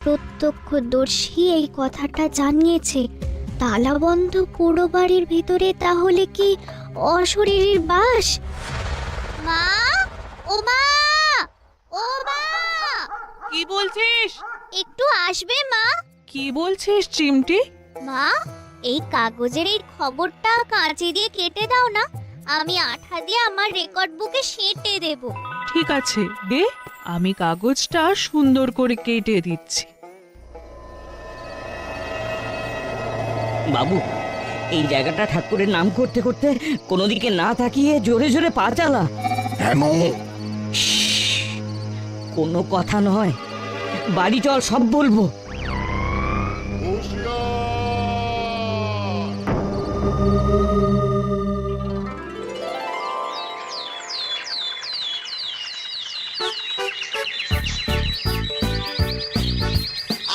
প্রত্যক্ষদর্শী এই কথাটা জানিয়েছে। তালাবন্ধ পোড়ো বাড়ির ভিতরে তাহলে কি অশরীরীর বাস? মা, ও মা, ও মা, কি বলছিস? একটু আসবে মা? কি বলছিস চিমটি? মা, এই কাগজের এই খবরটা কাঁচি দিয়ে কেটে দাও না, আমি আঠা দিয়ে আমার রেকর্ড বুকে সেঁটে দেব। ঠিক আছে, দে, আমি কাগজটা সুন্দর করে কেটে দিচ্ছি। বাবু, এই জায়গাটা ঠাকুরের নাম করতে করতে কোনো দিকে না তাকিয়ে জোরে জোরে পা চালা। কেন? কোনো কথা নয়, বাড়ি চল, সব বলবো।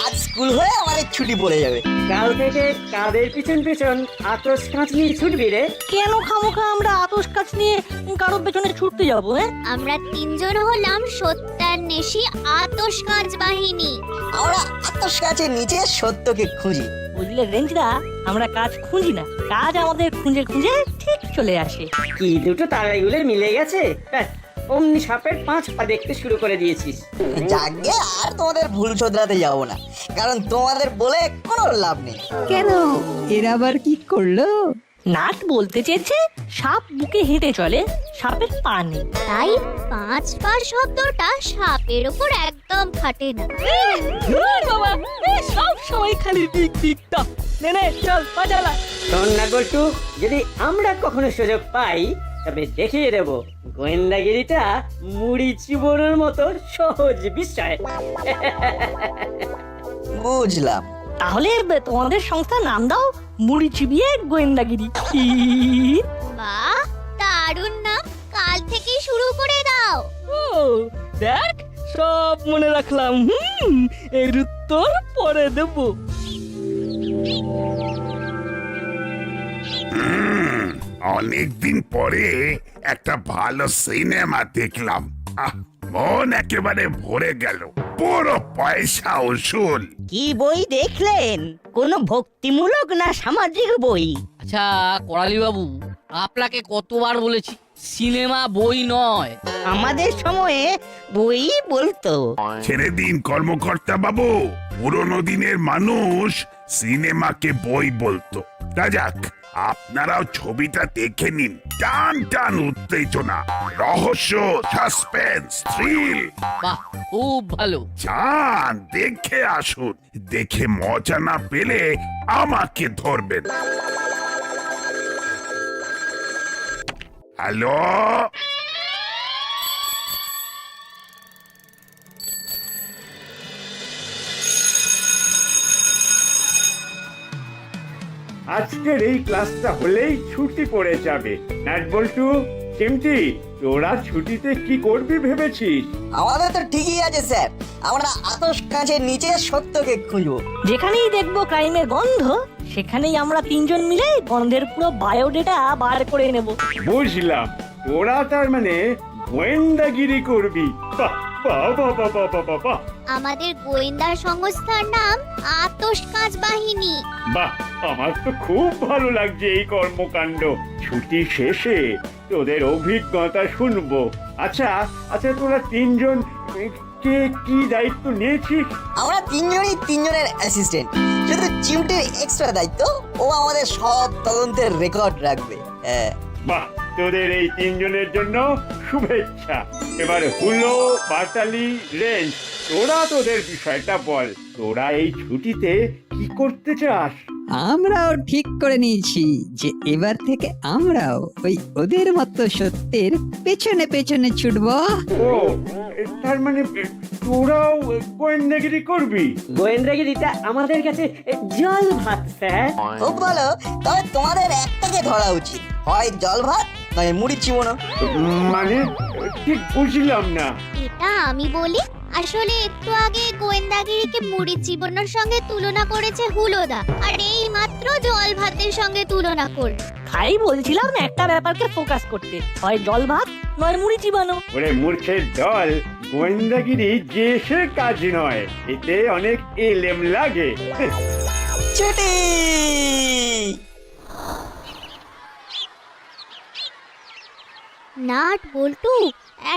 আজ স্কুল হয়ে আমাদের ছুটি পড়ে যাবে। কাল থেকে কাদের পিছন পিছন আতস কাঁচ নিয়ে ছুটবি রে? কেন খামোখা আমরা আতস কাজ নিয়ে কারোর পেছনে ছুটতে যাবো? আমরা তিনজন হলাম সত্যান্বেষী আতশকাঁচ বাহিনী। আমরা আতস কাছের নিচে সত্যকে খুঁজি। বুঝলে রেঞ্জদা, আমরা কাজ খুঁজি না, কাজ আমাদের খুঁজে খুঁজে ঠিক চলে আসে। কি দুটো তারাইগুলোর মিলে গেছে, ব্যাস অমনি সাপের 5 পা দেখতে শুরু করে দিয়েছিস। যাকে আর তোমাদের ভুল শোধরাতে যাবো না, কারণ তোমাদের বলে কোনো লাভ নেই। কেন, এর আবার কি করলো? নাট বলতে চেয়েছে সাপ বুকে হেঁটে চলে, সাপের পা নেই। তাই 5 পা শব্দটা সাপের উপর একদম খাটে না। বাবা, সব সময় খালি টিক টিক টক। নে নে, চল বাজালা। শোন না গল্টু, যদি আমরা কখনো সুযোগ পাই তবে দেখিয়ে দেব গোয়েন্দাগিরিটা মুড়ি চিবোনোর মতো সহজ বিষয়। বুঝলাম। তাহলে তোমাদের সংস্থার নাম দাও মুড়ি চিবিয়ে গোয়েন্দাগিরি। কি বাহ, দারুণ নাম, কাল থেকেই শুরু করে দাও। ও দেখ, সব মনে রাখলাম। এর উত্তর পরে দেব। অনেকদিন পরে একটা ভালো সিনেমা দেখলাম। মন একেবারে ভরে গেল। পুরো পয়সা উসুল। কি বই দেখলেন? কোনো ভক্তিমূলক না সামাজিক বই? আচ্ছা করালি বাবু, আপনাকে কতবার বলেছি সিনেমা বই নয়। আমাদের সময়ে বই বলতো। ছেড়ে দিন কর্মকর্তা বাবু, পুরোনো দিনের মানুষ সিনেমাকে বই বলতো। তা যাক, আপনারাও ছবিটা দেখে নিন। টান টান উত্তেজনা, রহস্য, সাসপেন্স, থ্রিল। বাহ, খুব ভালো। যান দেখে আসুন। দেখে মজা না পেলে আমাকে ধরবেন। হ্যালো, আজকের এই ক্লাসটা হলেই ছুটি পড়ে যাবে। নাট বল্টু, চিমটি, তোরা ছুটিতে কি করবি ভেবেছিস? আমাদের তো ঠিকই আছে স্যার, আমরা আতস কাছের নিচে সত্যকে খুঁজবো। যেখানেই দেখবো ক্রাইমের গন্ধ, সেখানেই আমরা তিনজন মিলে গন্ধের পুরো বায়োডেটা বার করে নেব। বুঝলাম, তোরা তার মানে গোয়েন্দাগিরি করবি। বাহ বাহ বাহ বাহ বাহ বাহ বাহ। আমাদের গোয়েন্দা সংস্থার নাম আতশকাঁচ বাহিনী। বাহ, আমার তো খুব ভালো লাগছে এই কর্মকাণ্ড। ছুটি শেষে তোদের অভিজ্ঞতা শুনবো। আচ্ছা আচ্ছা, তোরা তিনজন কে কি দায়িত্ব নিয়েছিস? আমরা তিনজনই তিনজনের অ্যাসিস্ট্যান্ট। শুধু চিমটির এক্সট্রা দায়িত্ব, ও আমাদের সব তদন্তের রেকর্ড রাখবে। হ্যাঁ। বাহ, তোদের এই তিনজনের জন্য শুভেচ্ছা। এবার হুলো, পাটালি, রেঞ্জ, তোরা তোদের বিষয়টা বল। তোরা এই ছুটিতে কি করতে চাস? আমরাও ঠিক করে নিয়েছি যে এবার থেকে আমরাও ওই ওদের মতো সত্যের পেছনে পেছনে ছুটবো। ও, তার মানে তোরাও গোয়েন্দাগিরি করবি? গোয়েন্দাগিরিটা আমাদের কাছে জল ভাত স্যার। খুব ভালো, তবে তোমাদের একটাকে ধরা উচিত, হয় জল ভাত নয় মুড়ি চিবোনো। মানে ঠিক বুঝলাম না। এটা আমি বলি, আসলে একটু আগে গোয়েন্দাগিরিকে মুড়ি চিবানোর সঙ্গে তুলনা করেছে হুলোদা, আর এই মাত্র জল ভাতের সঙ্গে তুলনা করল। তাই বলছিলাম একটা ব্যাপারকে ফোকাস করতে, হয় জল ভাত নয় মুড়ি চিবানো। ওরে মূর্খের দল, গোয়েন্দাগিরি যে সে কাজ নয়, এতে অনেক এলেম লাগে। ছুটি। নাট বল্টু,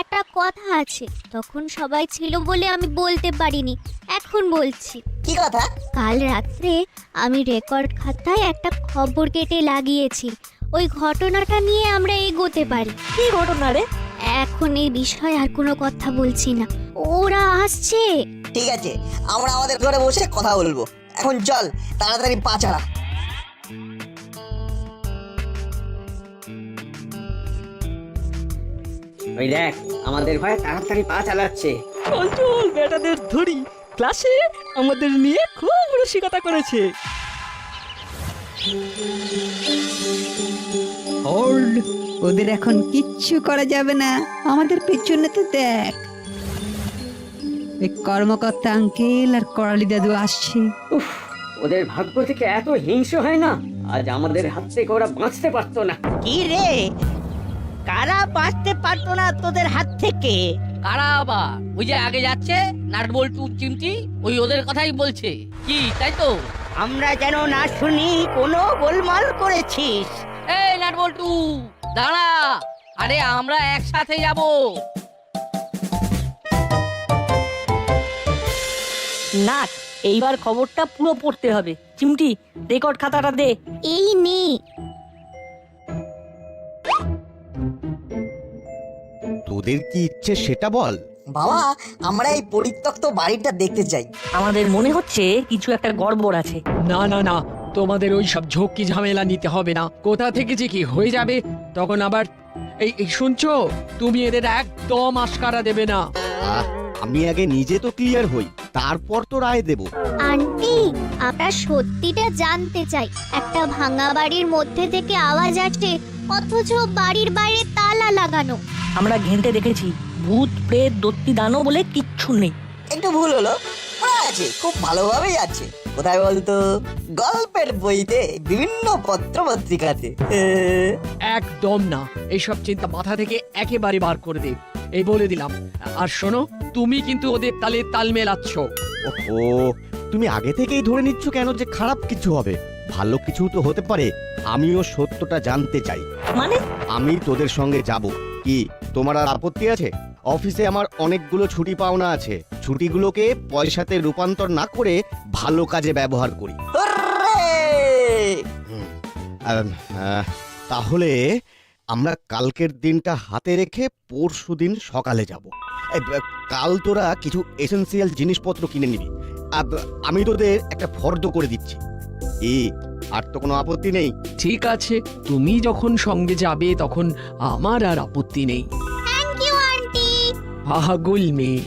একটা কথা আছে, তখন সবাই ছিল বলে আমি বলতে পারিনি, এখন বলছি। কি কথা? কাল রাত্রে আমি রেকর্ড খাতায় একটা খবর কেটে লাগিয়েছি, ওই ঘটনাটা নিয়ে আমরা এগোতে পারি। কি ঘটনা রে? এখন এই বিষয়ে আর কোনো কথা বলছি না, ওরা আসছে। ঠিক আছে, আমরা আমাদের ঘরে বসে কথা বলবো। এখন চল, তাড়াতাড়ি পা চালা। ওই দেখ, আমাদের ভয়ে তাড়াতাড়ি পা চালাচ্ছে। চল চল বেটাদের ধরি, ক্লাসে আমাদের নিয়ে খুব রসিকতা করেছে। হোল্ড, ওদের এখন কিচ্ছু করা যাবে না, আমাদের পেছনে তো দেখ এই কর্মকর্তা আঙ্কেল আর করালি দাদু আসছে। উফ, ওদের ভাগ্য থেকে এত হিংস্র হয় না, আজ আমাদের হাত থেকে ওরা বাঁচতে পারতো না। কি রে, কারা বাঁচতে পারতো না তোদের হাত থেকে? কারা আবার? ওই যে আগে যাচ্ছে নাট বল্টু চিমটি, ওই ওদের কথাই বলছে। কি তাই তো? আমরা যেন না শুনি কোনো গোলমাল করেছিস। এই নাট বল্টু দাঁড়া, আরে আমরা একসাথে যাব। না, এইবার খবরটা পুরো পড়তে হবে। চিমটি, রেকর্ড খাতাটা দে। এই নে। তোদের কি ইচ্ছে সেটা বল। বাবা, আমরা এই পরিত্যক্ত বাড়িটা দেখতে চাই। আমাদের মনে হচ্ছে কিছু একটা গড়বড় আছে। না না না, তোমাদের ওই সব ঝক্কি ঝামেলা নিতে হবে না। কোথা থেকে যে কি হয়ে যাবে তখন আবার এই শুনছো, তুমি এদের একদম আশকারা দেবে না। আমি আগে নিজে তো ক্লিয়ার হই, তারপর তো রায় দেব। আন্টি, আমরা সত্যিটা জানতে চাই। একটা ভাঙা বাড়ির মধ্যে থেকে আওয়াজ আসছে, অথচ বাড়ির বাইরে তালা লাগানো। আমরা ঘেঁটে দেখেছি, ভূত প্রেত দত্তি দানো বলে কিচ্ছু নেই। একটু ভুল হলো, ওরা আছে, খুব ভালোভাবেই আছে। কোথায় বলতো? গল্পের বইতে, বিভিন্ন পত্র পত্রিকাতে। একদম না, এইসব চিন্তা মাথা থেকে একেবারে বার করে দে, এই বলে দিলাম। আর শোনো, তুমি কিন্তু ওদের তালে তাল মেলাচ্ছ। ও, তুমি আগে থেকেই ধরে নিচ্ছ কেন যে খারাপ কিছু হবে? ভালো কিছু তো হতে পারে। আমিও সত্যটা জানতে চাই। মানে? আমি তোদের সঙ্গে যাব। কি তোমার আর আপত্তি আছে? অফিসে আমার অনেকগুলো ছুটি পাওনা আছে, ছুটিগুলোকে পয়সাতে রূপান্তর না করে ভালো কাজে ব্যবহার করি। তাহলে আমরা কালকের দিনটা হাতে রেখে পরশুদিন সকালে যাব। কাল তোরা কিছু এসেনশিয়াল জিনিসপত্র কিনে নিবি। আমি তোদের একটা ফর্দ করে দিচ্ছি। আর তো কোনো আপত্তি নেই? ঠিক আছে, তুমি যখন সঙ্গে যাবে তখন আমার আর আপত্তি নেই। Thank you aunty. পাগল মেয়ে।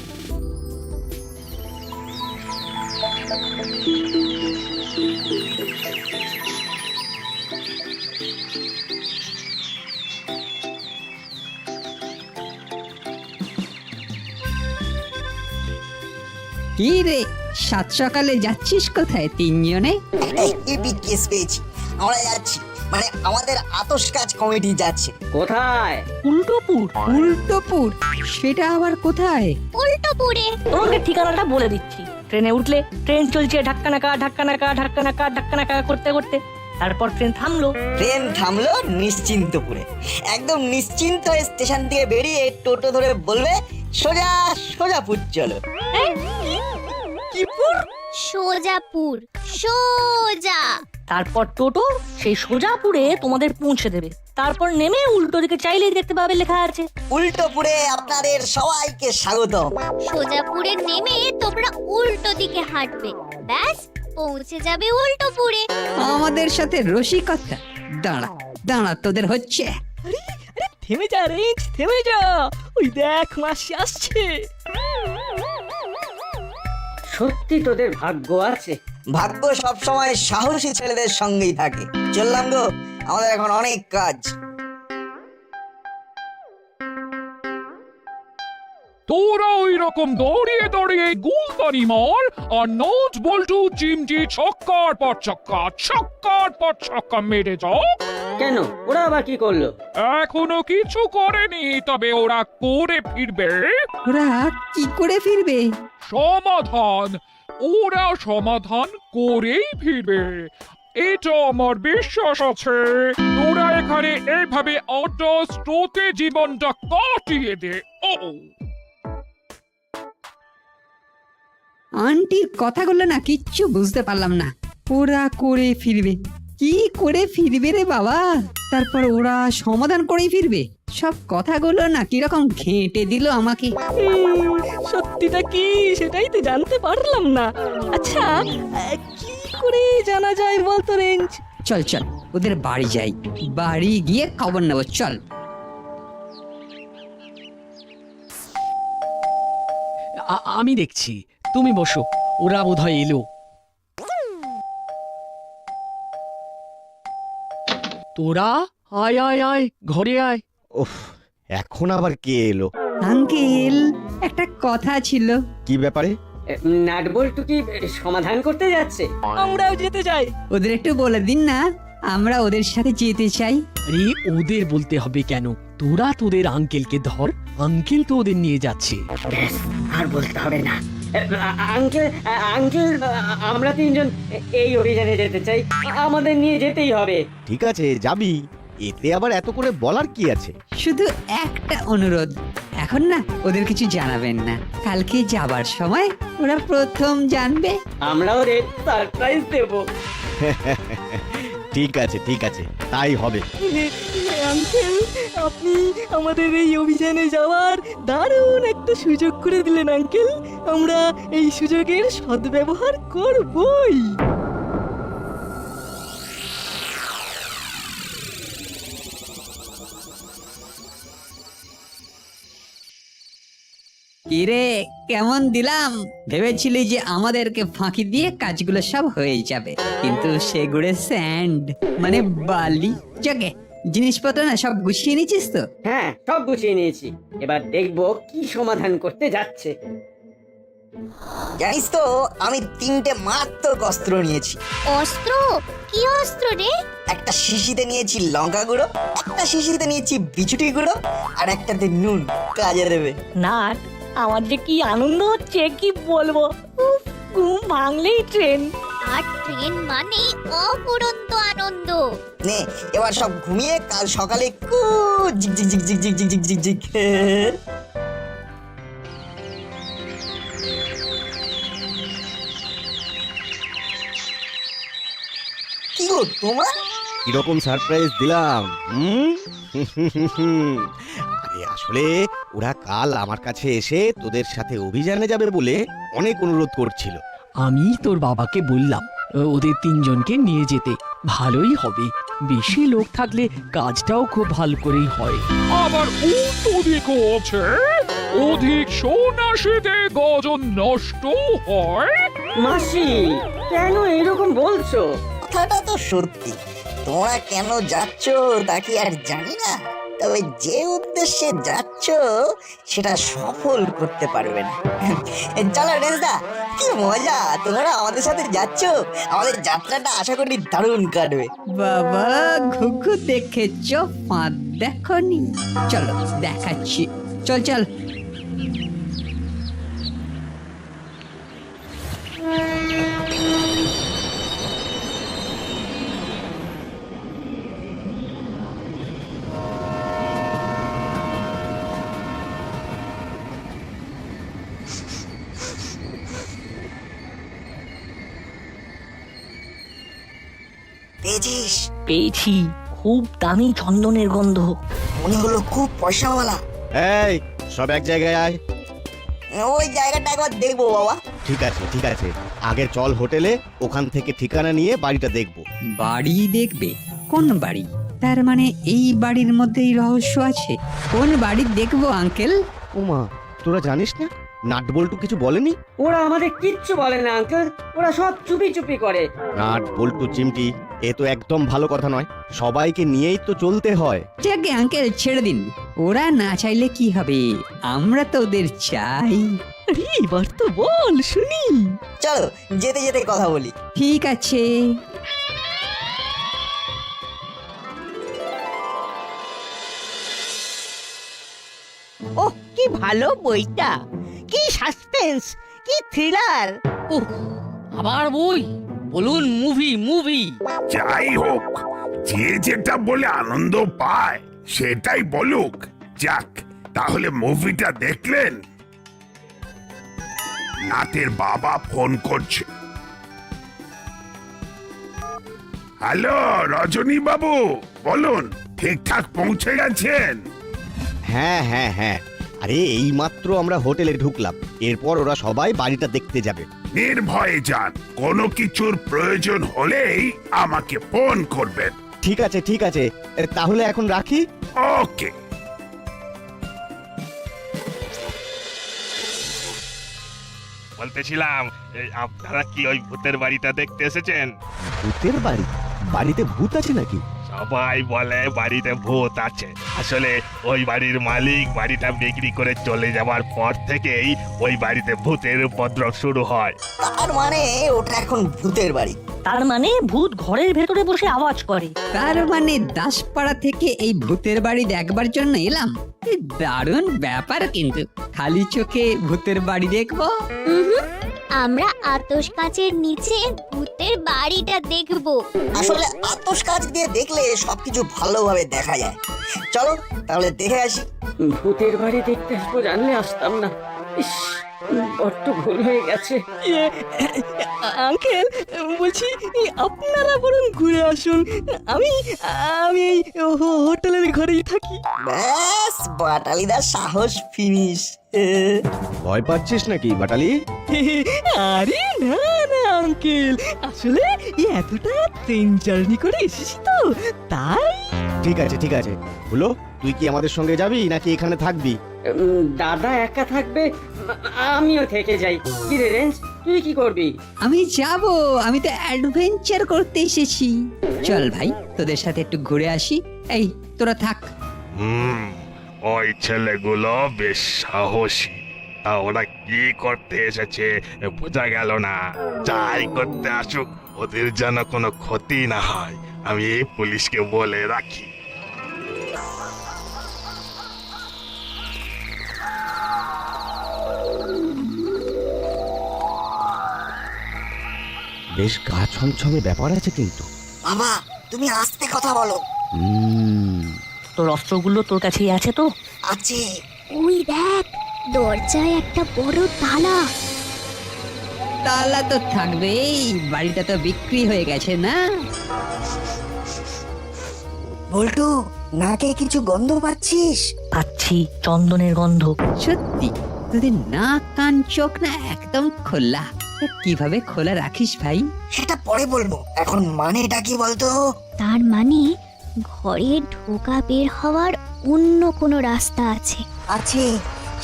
কি রে, সাত সকালে যাচ্ছিস কোথায় তিনজনে? একটা ইপি কেস পেয়েছি, আমরা যাচ্ছি। মানে আমাদের আতশ কাজ কমিটি যাচ্ছে। কোথায়? উল্টোপুর। উল্টোপুর? সেটা আবার কোথায়? উল্টোপুরে। তোমাকে ঠিকানাটা বলে দিচ্ছি। ট্রেনে উঠলে ট্রেন চলছে ধাক্কা নাকা ধাক্কা নাকা ধাক্কা নাকা ধাক্কা নাকা করতে করতে, তারপর ট্রেন থামলো। ট্রেন থামলো নিশ্চিন্তপুরে। একদম নিশ্চিন্ত হয়ে স্টেশন থেকে বেরিয়ে টোটো ধরে বলবে, সোজা সোজাপুর চলো। সোজাপুর, সোজা। তারপর টোটো সেই সোজাপুরে তোমাদের পৌঁছে দেবে। তারপর নেমে উল্টো দিকে চাইলেই দেখতে পাবে লেখা আছে উল্টোপুরে আপনাদের সবাইকে স্বাগতম। সোজাপুরে নেমে তোমরা উল্টো দিকে হাঁটবে, ব্যাস পৌঁছে যাবে উল্টোপুরে। আমাদের সাথে রসিকতা? দাঁড়া দাঁড়া, তোদের হচ্ছে। থেমে যা রে, থেমে যা, ওই দেখ মাসি আসছে। সত্যি তোদের ভাগ্য আছে। ভাগ্য সবসময় সাহসী ছেলেদের সঙ্গেই থাকে। চললাম গো, আমাদের এখন অনেক কাজ। তোরা ওই রকম দাঁড়িয়ে দাঁড়িয়ে গুলতানি মার আর নোট বল্টু চিমটি ছক্কার পর ছক্কা মেরে যাও। কেন ওরা আবার কি করলো? এখনো কিছু করেনি, তবে ওরা করে ফিরবে। ওরা কি করে ফিরবে? সমাধান, ওরা সমাধান করেই ফিরবে, এটা আমার বিশ্বাস আছে। তোরা এখানে এইভাবে আড্ডা স্রোতে জীবনটা কাটিয়ে দে। ও আন্টির কথাগুলো না কিচ্ছু বুঝতে পারলাম না। ওরা করে ফিরবে, কি করে ফিরবে রে বাবা? তারপর ওরা সমাধান করেই ফিরবে? সব কথাগুলো না কিরকম ঘেঁটে দিল আমাকে। সত্যিটা কি সেটাই তো জানতে পারলাম না। আচ্ছা কি করে জানা যায় বলতো রেঞ্জ? চল চল ওদের বাড়ি যাই, বাড়ি গিয়ে খবর নেবো, চল। আমি দেখছি, তুমি বসো, ওরা বোধহয় এলো। তোরা আয় আয় আয়, ঘরে আয়। ওফ, এখন আবার কে এলো? আঙ্কেল, একটা কথা ছিল। কি ব্যাপারে? নাটবল্টু কি সমাধান করতে যাচ্ছে? আমরাও যেতে চাই। ওদের একটু বলে দিন না, আমরা ওদের সাথে যেতে চাই। আরে ওদের বলতে হবে কেন? তোরা তোদের আঙ্কেলকে ধর, আঙ্কেল তো ওদের নিয়ে যাচ্ছে। ব্যাস, আর বলতে হবে না। আঙ্কেল আঙ্কেল, আমরা তিনজন এই অভিযানে যেতে চাই, আমাদের নিয়ে যেতেই হবে। ঠিক আছে, যাবি, এতে আবার এত করে বলার কি আছে? শুধু একটা অনুরোধ, এখন না ওদের কিছু জানাবেন না, কালকে যাবার সময় ওরা প্রথম জানবে। আমরা ওদের সারপ্রাইজ দেব। ঠিক আছে ঠিক আছে, তাই হবে। আঙ্কেল, আপনি আমাদের এই অভিযানে যাওয়ার দারুণ একটা সুযোগ করে দিলেন আঙ্কেল। আমরা এই সুযোগের সদ্ব্যবহার করবই। কিরে, কেমন দিলাম? ভেবেছিলি যে আমাদেরকে ফাঁকি দিয়ে কাজগুলো সব হয়ে যাবে, কিন্তু সেগুড়ে স্যান্ড মানে বালি। জগে জিনিসপত্র না সব গুছিয়ে নিয়েছিস তো? হ্যাঁ, সব গুছিয়ে নিয়েছি, এবার দেখবো কি সমাধান করতে যাচ্ছে। জানিস তো, আমি 3টে মারাত্মক অস্ত্র নিয়েছি। অস্ত্র? কি অস্ত্র রে? একটা শিশিতে নিয়েছি লঙ্কা গুঁড়ো, একটা শিশিতে নিয়েছি বিচুটি গুঁড়ো, আর একটাতে নুন, কাজে দেবে। নাট, আমার যে কি আনন্দ হচ্ছে কি বলবো। উফ, ঘুম ভাঙলেই ট্রেন। আর ট্রেন মানে অফুরন্ত আনন্দ। নে এবার সব ঘুমিয়ে কাল সকালে ঝিক ঝিক ঝিক ঝিক ঝিক ঝিক ঝিক ঝিক ঝিক। কি গো তোমরা? কিরকম সারপ্রাইজ দিলাম? আরে আসলে ওরা কাল আমার কাছে এসে তোদের সাথে অভিযানে যাবে বলে অনেক অনুরোধ করছিল। আমি তোর বাবাকে বললাম ওদের তিনজনকে নিয়ে যেতে, ভালোই হবে। বেশি লোক থাকলে কাজটাও খুব ভালো করেই হয়। আবার উল্টো দিকও আছে, অধিক সন্ন্যাসীতে গজন নষ্ট হয়। মাসি, কেন এরকম বলছো? কথাটা তো সত্যি, তোমরা কেন যাচ্ছ তা কি আর জানি না, তবে যে উদ্দেশ্যে যাচ্ছ সেটা সফল করতে পারবে না। চলো রেজদা, কি মজা, তোমরা আমাদের সাথে যাচ্ছ, আমাদের যাত্রাটা আশা করি দারুণ কাটবে। বাবা, ঘুঘু দেখেছ, ফাঁদ দেখনি? চলো দেখাচ্ছি, চল চল। পেয়েছিস? পেয়েছি, খুব দামি চন্দনের গন্ধ। মনে হলো খুব পয়সাওয়ালা। এই সব এক জায়গায় আয়। ওই জায়গাটা একবার দেখবো বাবা। ঠিক আছে ঠিক আছে, আগে চল হোটেলে, ওখান থেকে ঠিকানা নিয়ে বাড়িটা দেখবো। বাড়ি দেখবে? কোন বাড়ি? তার মানে এই বাড়ির মধ্যেই রহস্য আছে। কোন বাড়ি দেখবো আঙ্কেল? ওমা, তোরা জানিস না? নাটবল্টু কিছু বলেনি? ওরা আমাদের কিচ্ছু বলে না আঙ্কেল, ওরা সব চুপি চুপি করে। নাটবল্টু চিমটি, এ তো একদম ভালো কথা নয়। সবাইকে নিয়েই তো চলতে হয়। যাকে আঙ্কেল ছেড়ে দিন, ওরা না চাইলে কি হবে, আমরা তো ওদের চাই। আরে এবার তো বল শুনি। চলো যেতে যেতে কথা বলি। ঠিক আছে। ওহ কি ভালো বইটা, কি সাসপেন্স, কি থ্রিলার। উহ, আবার বই? বলুন মুভি মুভি। যাই হোক, যে যেটা বলে আনন্দ পায় সেটাই বলুক। যাক, তাহলে মুভিটা দেখলেন? নাটের বাবা ফোন করছে। হ্যালো রজনী বাবু, বলুন ঠিকঠাক পৌঁছে গেছেন? হ্যাঁ হ্যাঁ হ্যাঁ, আরে এইমাত্র আমরা হোটেলে ঢুকলাম, এরপর ওরা সবাই বাড়িটা দেখতে যাবে। নির্ভয়ে যান, কোনো কিছুর প্রয়োজন হলেই আমাকে ফোন করবেন। ঠিক আছে ঠিক আছে, তাহলে এখন রাখি। ওকে। বলতেছিলাম, আপনারা কি ওই ভূতের বাড়িটা দেখতে এসেছেন? ভূতের বাড়ি? বাড়িতে ভূত আছে নাকি? সবাই বলে বাড়িতে ভূত আছে। আসলে ওই বাড়ির মালিক বাড়িটা বিক্রি করে চলে যাওয়ার পর থেকেই ওই বাড়িতে ভূতের উপদ্রব শুরু হয়। তার মানে ওটা এখন ভূতের বাড়ি। তার মানে ভূত ঘরের ভেতরে বসে আওয়াজ করে। তার মানে দাসপাড়া থেকে এই ভূতের বাড়ি দেখবার জন্য এলাম। এ দারুণ ব্যাপার, কিন্তু খালি চোখে ভূতের বাড়ি দেখবো? আমরা আতশ কাচের নিচে ভূতের বাড়িটা দেখবো। আসলে আতশ কাচ দিয়ে দেখলে সবকিছু ভালোভাবে দেখা যায়। চলো তাহলে দেখে আসি। ভূতের বাড়ি দেখতে আসবো জানলে আসতাম না। ইস, বড্ড ভুল হয়ে গেছে। আঙ্কেল বলছি আপনারা বরং ঘুরে আসুন, আমি আমি এই হোটেলের ঘরেই থাকি। ব্যাস, বাটালিদার সাহস ফিনিশ। ভয় পাচ্ছিস নাকি বাটালি? আরে না না আঙ্কেল, আসলে এতটা ট্রেন জার্নি করে এসেছি তো তাই। ঠিক আছে ঠিক আছে, হলো তুই কি আমাদের সঙ্গে যাবি নাকি এখানে থাকবি? দাদা একা থাকবে, আমিও থেকে যাই। কি রে রেঞ্জ, তুই কি করবি? আমি যাব, আমি তো অ্যাডভেঞ্চার করতে এসেছি। চল ভাই, তোদের সাথে একটু ঘুরে আসি। এই তোরা থাক। ওই ছেলেগুলো বেশ সাহসী। তা ওরা কি করতে এসেছে বোঝা গেল না। যাই করতে আসুক, ওদের যেন কোনো ক্ষতি না হয়, আমি পুলিশকে বলে রাখি। বেশ গা ছমছমে ব্যাপার আছে কিন্তু। বাবা তুমি আস্তে কথা বলো। তোর অস্ত্রগুলো তোর কাছেই আছে তো? আছে। ওই দেখ, দরজায় একটা বড় তালা। তালা তো থাকবেই, বাড়িটা তো বিক্রি হয়ে গেছে না? বল্টু, নাকে কিছু গন্ধ পাচ্ছিস? পাচ্ছি, চন্দনের গন্ধ। সত্যি তোদের নাক কান চোখ না একদম খোলা। তা কিভাবে খোলা রাখিস ভাই? সেটা পরে বলবো, এখন মানেটা কি বলতো? তার মানে ঘরে ঢোকা বের হওয়ার অন্য কোনো রাস্তা আছে। আছে,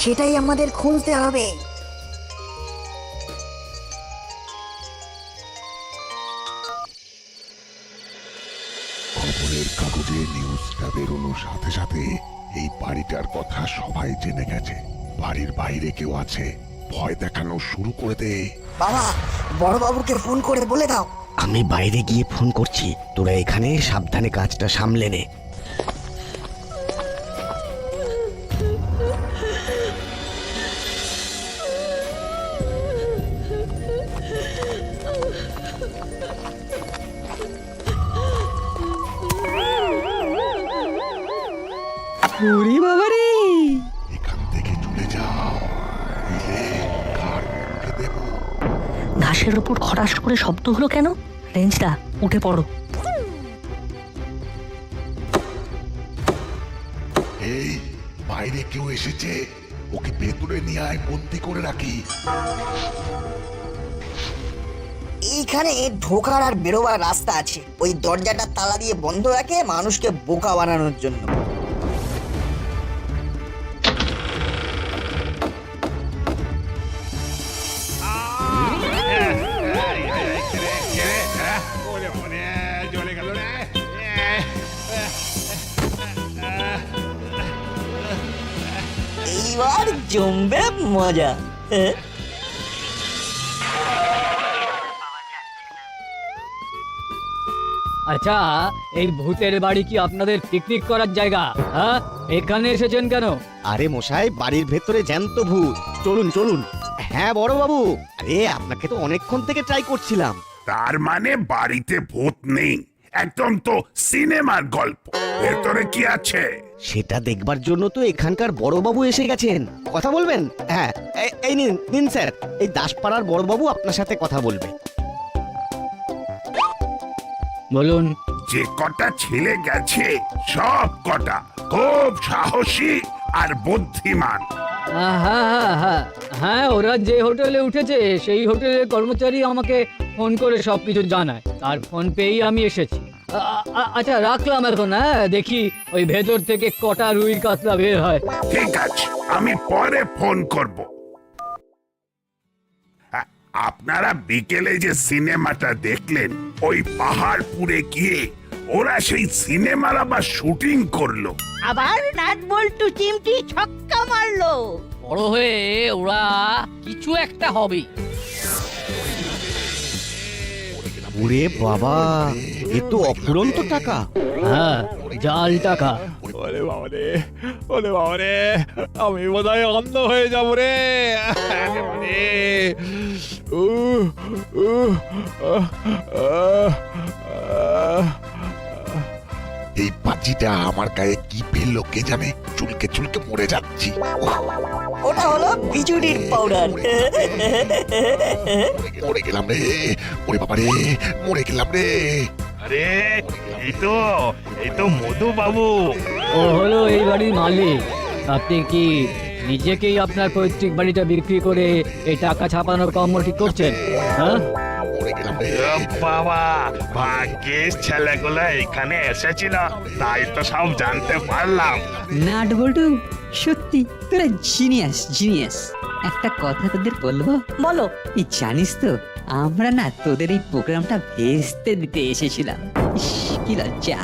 সেটাই আমাদের খুঁজতে হবে। খবরের কাগজে নিউজটা বেরোনোর সাথে সাথে এই বাড়িটার কথা সবাই জেনে গেছে। বাড়ির বাইরে কেউ আছে, ভয় দেখানো শুরু করে দে। বাবা, বড় বাবুকে ফোন করে বলে দাও। আমি বাইরে গিয়ে ফোন করছি, তোরা এখানে সাবধানে কাজটা সামলে নে। ওরে বাবা রে, এখান থেকে চলে যাও, কার মুখে দেব। ঘাসের ওপর খটাস করে শব্দ হলো কেন? রেঞ্জদা উঠে পড়ো। এই বাইরে কেউ এসেছে, ওকে ভেতরে নিয়ে আয়, বন্দি করে রাখি। এইখানে ঢোকার আর বেরোবার রাস্তা আছে। ওই দরজাটা তালা দিয়ে বন্ধ রাখে মানুষকে বোকা বানানোর জন্য। জমবে মজা। আচ্ছা, এই ভূতের বাড়ি কি আপনাদের পিকনিক করার জায়গা? হ্যাঁ, এখানে এসেছেন কেন? আরে মশাই, বাড়ির ভেতরে জ্যান্ত ভূত। চলুন চলুন। হ্যাঁ বড় বাবু, আরে আপনাকে তো অনেকক্ষণ থেকে ট্রাই করছিলাম। তার মানে বাড়িতে ভূত নেই, একদম তো সিনেমার গল্প। ভেতরে কি আছে? সেটা দেখবার জন্য তো এখানকার বড়বাবু এসে গেছেন। কথা বলবেন? হ্যাঁ, এই নিন নিন স্যার, এই দাসপাড়ার বড়বাবু আপনার সাথে কথা বলবে। বলুন। যে কটা ছেলে গেছে সব কটা খুব সাহসী আর বুদ্ধিমান। হ্যাঁ, ওরা যে হোটেলে উঠেছে সেই হোটেলের কর্মচারী আমাকে ফোন করে সবকিছু জানায়। তার ফোন পেয়েই আমি এসেছি। আচ্ছা, রাখলাম এখন। হ্যাঁ, দেখি ওই ভেতর থেকে কটা রুই কাতলা বের হয়। ঠিক আছে, আমি পরে ফোন করব। আপনারা বিকেলে যে সিনেমাটা দেখলেন, ওই পাহাড়পুরে গিয়ে ওরা সেই সিনেমার আবার শুটিং করলো। আবার নাট বল্টু চিমটি ছক্কা মারলো। বড় হয়ে ওরা কিছু একটা হবে। ওরে বাবা, এ তো অফুরন্ত টাকা। হ্যাঁ, জাল টাকা। ওরে বাবারে, ওরে বাবারে, আমি বোধহয় অন্ধ হয়ে যাবো রে। একেবারে। এই পাজিটা আমার গায়ে কি ফেললো কে জানে, চুলকে চুলকে মরে যাচ্ছি। ওটা হলো বিজুড়ির পাউডার। মরে গেলাম রে, ওরে বাবা রে, মরে গেলাম রে। আরে এই তো মধু বাবু। ও হলো এই বাড়ির মালিক। আপনি কি নিজেকেই আপনার পৈতৃক বাড়িটা বিক্রি করে এই টাকা ছাপানোর কর্ম ঠিক করছেন? হ্যাঁ, বাবা, ভাগ্যিস ছেলেগুলো এখানে এসেছিল, তাই তো সব জানতে পারলাম। নাট বল্টু, সত্যি তোরা জিনিয়াস জিনিয়াস। একটা কথা তোদের বলবো? বলো। এই জানিস তো, আমরা না তোদের এই প্রোগ্রামটা ভেস্তে দিতে এসেছিলাম। ইস, কি লজ্জা।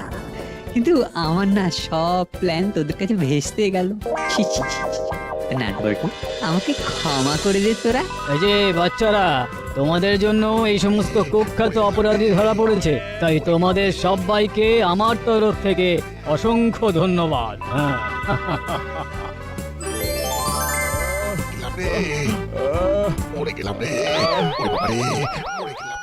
কিন্তু আমার না সব প্ল্যান তোদের কাছে ভেস্তে গেল। ছি ছি ছি ছি। নাট বল্টু, আমাকে ক্ষমা করে দে তোরা। এই যে বাচ্চারা, তোমাদের জন্য এই সমস্ত কুখ্যাত অপরাধী ধরা পড়েছে, তাই তোমাদের সবাইকে আমার তরফ থেকে অসংখ্য ধন্যবাদ। হ্যাঁ, মরে গেলাম রে, ওরে বাবা রে, মরে গেলাম।